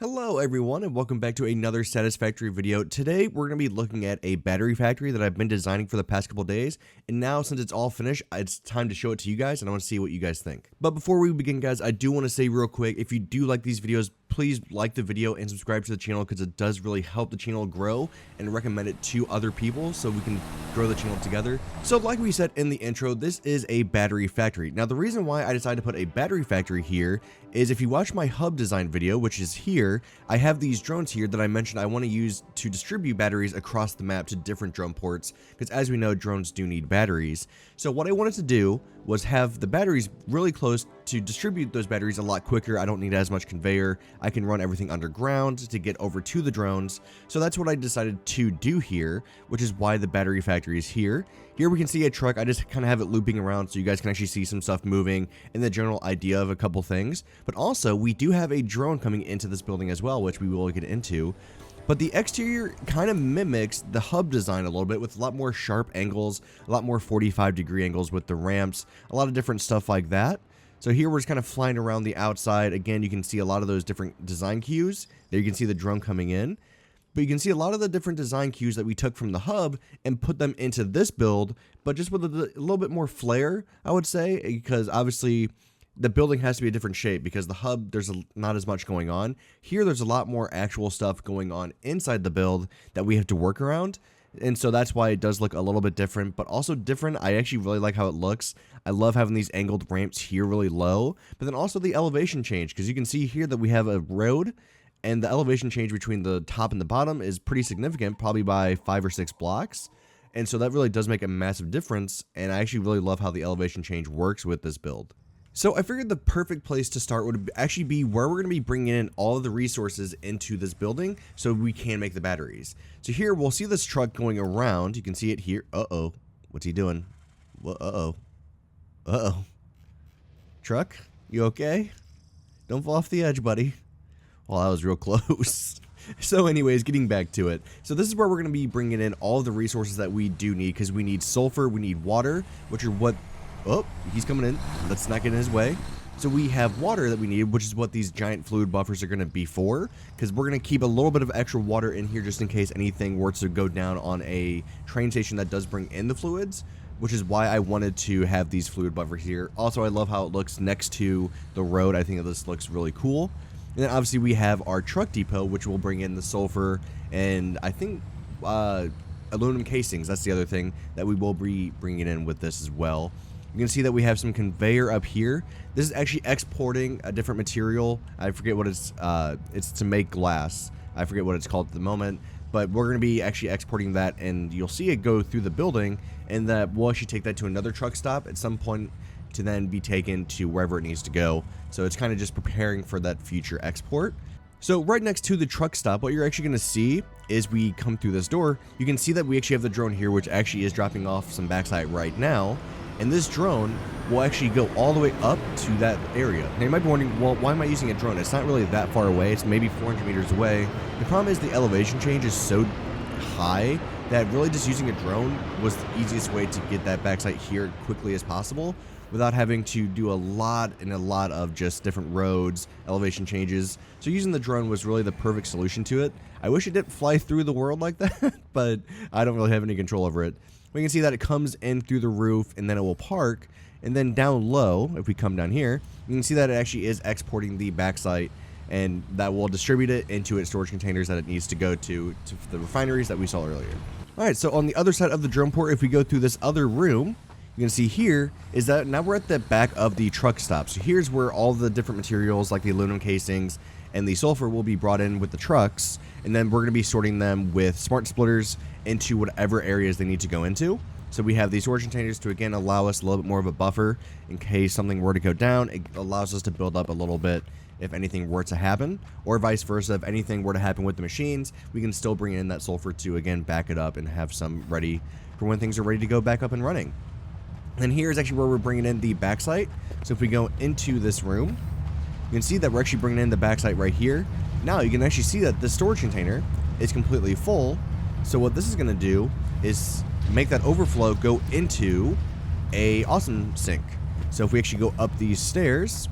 Hello everyone and welcome back to another Satisfactory video. Today we're going to be looking at a battery factory that I've been designing for the past couple days, and now since it's all finished, it's time to show it to you guys and I want to see what you guys think. But before we begin guys, I do want to say real quick, if you do like these videos, please like the video and subscribe to the channel because it does really help the channel grow, and recommend it to other people so we can grow the channel together. So like we said in the intro, this is a battery factory. Now the reason why I decided to put a battery factory here is if you watch my hub design video, which is here, I have these drones here that I mentioned I want to use to distribute batteries across the map to different drone ports, because as we know, drones do need batteries. So what I wanted to do was have the batteries really close to distribute those batteries a lot quicker. I don't need as much conveyor. I can run everything underground to get over to the drones. So that's what I decided to do here, which is why the battery factory is here. Here we can see a truck. I just kind of have it looping around so you guys can actually see some stuff moving and the general idea of a couple things. But also we do have a drone coming into this building as well, which we will get into. But the exterior kind of mimics the hub design a little bit, with a lot more sharp angles, a lot more 45-degree angles with the ramps, a lot of different stuff like that. So here we're just kind of flying around the outside. Again, you can see a lot of those different design cues. There you can see the drone coming in. But you can see a lot of the different design cues that we took from the hub and put them into this build, but just with a little bit more flair, I would say, because obviously the building has to be a different shape because the hub, there's not as much going on. Here, there's a lot more actual stuff going on inside the build that we have to work around. And so that's why it does look a little bit different, but also different. I actually really like how it looks. I love having these angled ramps here really low, but then also the elevation change, because you can see here that we have a road, and the elevation change between the top and the bottom is pretty significant, probably by 5 or 6 blocks. And so that really does make a massive difference, and I actually really love how the elevation change works with this build. So I figured the perfect place to start would actually be where we're going to be bringing in all of the resources into this building so we can make the batteries. So here we'll see this truck going around. You can see it here. Uh-oh. What's he doing? Uh-oh. Uh-oh. Truck, you okay? Don't fall off the edge, buddy. Well, that was real close. So anyways, getting back to it. So this is where we're going to be bringing in all of the resources that we do need, because we need sulfur, we need water, which are what... Oh, he's coming in. Let's not get in his way. So we have water that we need, which is what these giant fluid buffers are going to be for, because we're going to keep a little bit of extra water in here just in case anything were to go down on a train station that does bring in the fluids, which is why I wanted to have these fluid buffers here. Also, I love how it looks next to the road. I think that this looks really cool. And then obviously we have our truck depot, which will bring in the sulfur and I think aluminum casings. That's the other thing that we will be bringing in with this as well. You can see that we have some conveyor up here. This is actually exporting a different material. I forget what it's to make glass. I forget what it's called at the moment, but we're going to be actually exporting that, and you'll see it go through the building, and that we'll actually take that to another truck stop at some point to then be taken to wherever it needs to go. So it's kind of just preparing for that future export. So right next to the truck stop, what you're actually going to see is we come through this door. You can see that we actually have the drone here, which actually is dropping off some backside right now. And this drone will actually go all the way up to that area. Now you might be wondering, well, why am I using a drone? It's not really that far away. It's maybe 400 meters away. The problem is the elevation change is so high that really just using a drone was the easiest way to get that backside here quickly as possible without having to do a lot of just different roads, elevation changes. So using the drone was really the perfect solution to it. I wish it didn't fly through the world like that, but I don't really have any control over it. We can see that it comes in through the roof and then it will park, and then down low, if we come down here, you can see that it actually is exporting the backside, and that will distribute it into its storage containers that it needs to go to the refineries that we saw earlier. Alright, so on the other side of the drone port, if we go through this other room, you can see here is that now we're at the back of the truck stop. So here's where all the different materials like the aluminum casings and the sulfur will be brought in with the trucks, and then we're going to be sorting them with smart splitters into whatever areas they need to go into. So we have these storage containers to again allow us a little bit more of a buffer in case something were to go down. It allows us to build up a little bit if anything were to happen, or vice versa. If anything were to happen with the machines, we can still bring in that sulfur to again back it up and have some ready for when things are ready to go back up and running. And here is actually where we're bringing in the backside. So if we go into this room, you can see that we're actually bringing in the backside right here. Now you can actually see that the storage container is completely full. So what this is going to do is make that overflow go into a awesome sink. So if we actually go up these stairs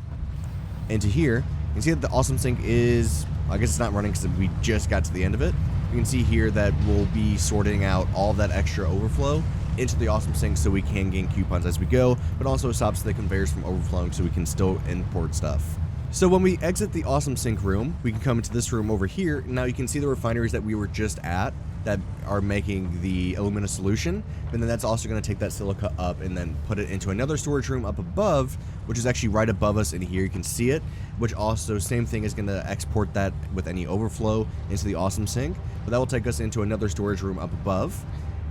into here, you can see that the awesome sink is I guess it's not running because we just got to the end of it. You can see here that we'll be sorting out all of that extra overflow into the awesome sink so we can gain coupons as we go, but also stops the conveyors from overflowing so we can still import stuff. So when we exit the awesome sink room, we can come into this room over here. Now you can see the refineries that we were just at that are making the alumina solution, and then that's also going to take that silica up and then put it into another storage room up above, which is actually right above us in here. You can see it, which also same thing is going to export that with any overflow into the awesome sink, but that will take us into another storage room up above.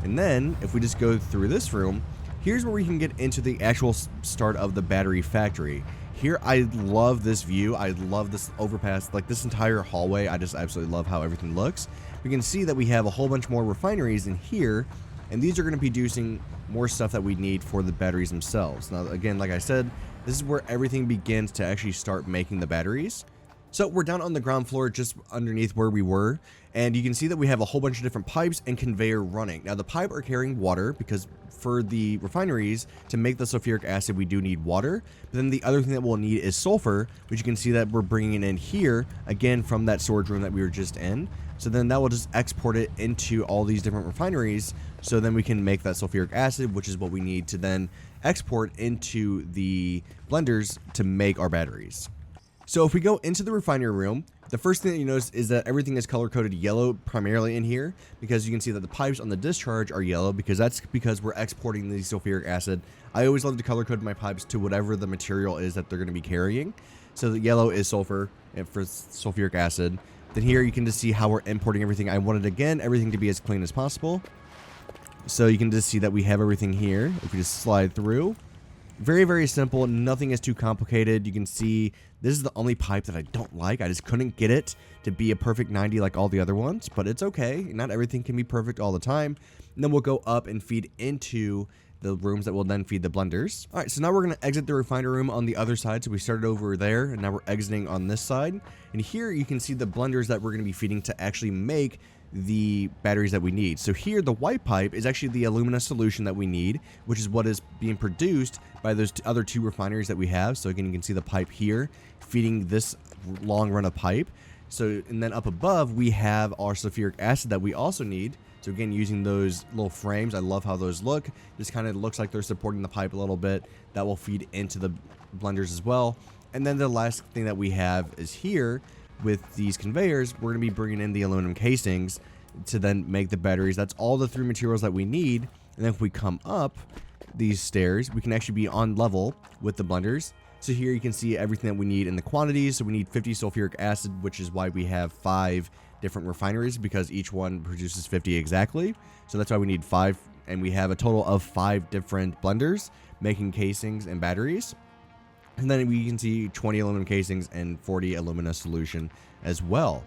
And then if we just go through this room, here's where we can get into the actual start of the battery factory. Here, I love this view. I love this overpass, like this entire hallway. I just absolutely love how everything looks. We can see that we have a whole bunch more refineries in here, and these are going to be producing more stuff that we need for the batteries themselves. Now, again, like I said, this is where everything begins to actually start making the batteries. So we're down on the ground floor just underneath where we were, and you can see that we have a whole bunch of different pipes and conveyor running. Now the pipe are carrying water because for the refineries to make the sulfuric acid we do need water, but then the other thing that we'll need is sulfur, which you can see that we're bringing in here again from that storage room that we were just in. So then that will just export it into all these different refineries, so then we can make that sulfuric acid, which is what we need to then export into the blenders to make our batteries. So if we go into the refinery room, the first thing that you notice is that everything is color-coded yellow primarily in here, because you can see that the pipes on the discharge are yellow because that's because we're exporting the sulfuric acid. I always love to color-code my pipes to whatever the material is that they're going to be carrying. So the yellow is sulfur for sulfuric acid. Then here you can just see how we're importing everything. I wanted, again, everything to be as clean as possible. So you can just see that we have everything here. If we just slide through. Very, very simple. Nothing is too complicated. You can see this is the only pipe that I don't like. I just couldn't get it to be a perfect 90 like all the other ones, but it's okay. Not everything can be perfect all the time. And then we'll go up and feed into the rooms that will then feed the blenders. All right, so now we're going to exit the refinery room on the other side. So we started over there, and now we're exiting on this side. And here you can see the blenders that we're going to be feeding to actually make the batteries that we need. So here the white pipe is actually the alumina solution that we need, which is what is being produced by those other two refineries that we have. So again, you can see the pipe here feeding this long run of pipe. So, and then up above we have our sulfuric acid that we also need. So again, using those little frames, I love how those look. This kind of looks like they're supporting the pipe a little bit. That will feed into the blenders as well. And then the last thing that we have is here with these conveyors, we're going to be bringing in the aluminum casings to then make the batteries. That's all the three materials that we need. And then if we come up these stairs, we can actually be on level with the blenders. So here you can see everything that we need in the quantities. So we need 50 sulfuric acid, which is why we have 5 different refineries, because each one produces 50 exactly. So that's why we need 5, and we have a total of 5 different blenders making casings and batteries. And then we can see 20 aluminum casings and 40 alumina solution as well.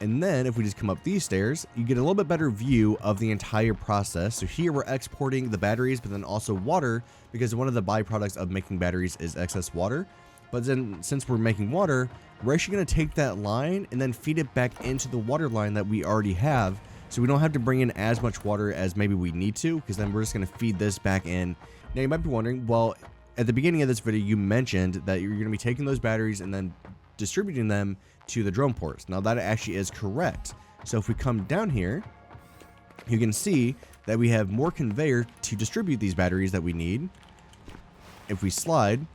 And then if we just come up these stairs, you get a little bit better view of the entire process. So here we're exporting the batteries, but then also water, because one of the byproducts of making batteries is excess water. But then since we're making water, we're actually going to take that line and then feed it back into the water line that we already have. So we don't have to bring in as much water as maybe we need to, because then we're just going to feed this back in. Now you might be wondering, well, at the beginning of this video, you mentioned that you're going to be taking those batteries and then distributing them to the drone ports. Now that actually is correct. So if we come down here, you can see that we have more conveyor to distribute these batteries that we need. If we slide,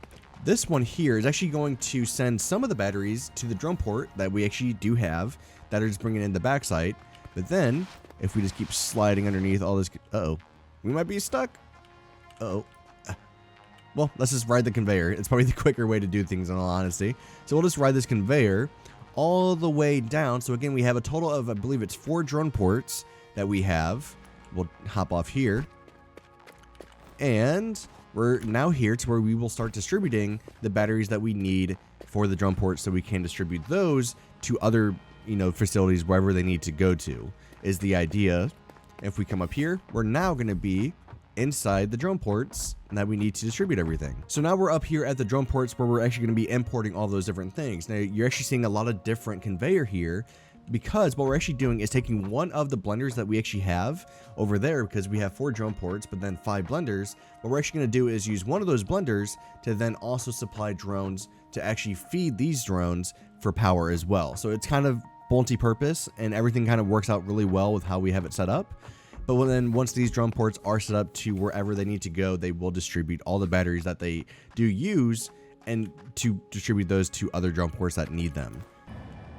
this one here is actually going to send some of the batteries to the drone port that we actually do have that are just bringing in the backside. But then if we just keep sliding underneath all this, we might be stuck. Well, let's just ride the conveyor. It's probably the quicker way to do things, in all honesty. So we'll just ride this conveyor all the way down. So again, we have a total of, I believe it's 4 drone ports that we have. We'll hop off here. And we're now here to where we will start distributing the batteries that we need for the drone ports, so we can distribute those to other, facilities wherever they need to go to, is the idea. If we come up here, we're now going to be inside the drone ports that we need to distribute everything. So now we're up here at the drone ports where we're actually going to be importing all those different things. Now you're actually seeing a lot of different conveyor here, because what we're actually doing is taking one of the blenders that we actually have over there, because we have 4 drone ports but then 5 blenders. What we're actually going to do is use one of those blenders to then also supply drones to actually feed these drones for power as well. So it's kind of multi-purpose, and everything kind of works out really well with how we have it set up. But once these drum ports are set up to wherever they need to go, they will distribute all the batteries that they do use and to distribute those to other drum ports that need them.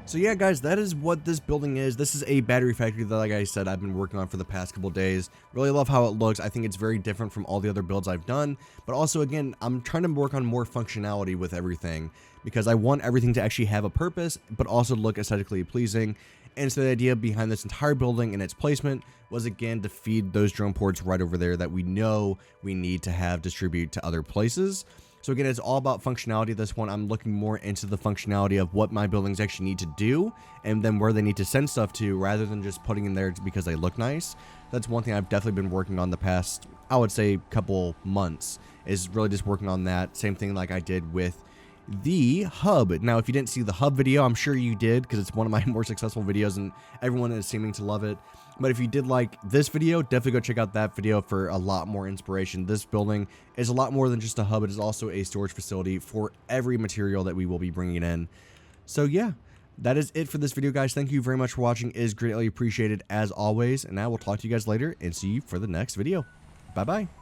So yeah, guys, that is what this building is. This is a battery factory that, like I said, I've been working on for the past couple days. Really love how it looks. I think it's very different from all the other builds I've done. But also, again, I'm trying to work on more functionality with everything because I want everything to actually have a purpose, but also look aesthetically pleasing. And so the idea behind this entire building and its placement was, again, to feed those drone ports right over there that we know we need to have distribute to other places. So again, it's all about functionality. This one, I'm looking more into the functionality of what my buildings actually need to do and then where they need to send stuff to, rather than just putting in there because they look nice. That's one thing I've definitely been working on the past, I would say, couple months, is really just working on that. Same thing like I did with the hub. Now, if you didn't see the hub video, I'm sure you did because it's one of my more successful videos and everyone is seeming to love it. But if you did like this video, definitely go check out that video for a lot more inspiration. This building is a lot more than just a hub. It is also a storage facility for every material that we will be bringing in. So yeah, that is it for this video, guys. Thank you very much for watching. It is greatly appreciated as always. And I will talk to you guys later and see you for the next video. Bye-bye.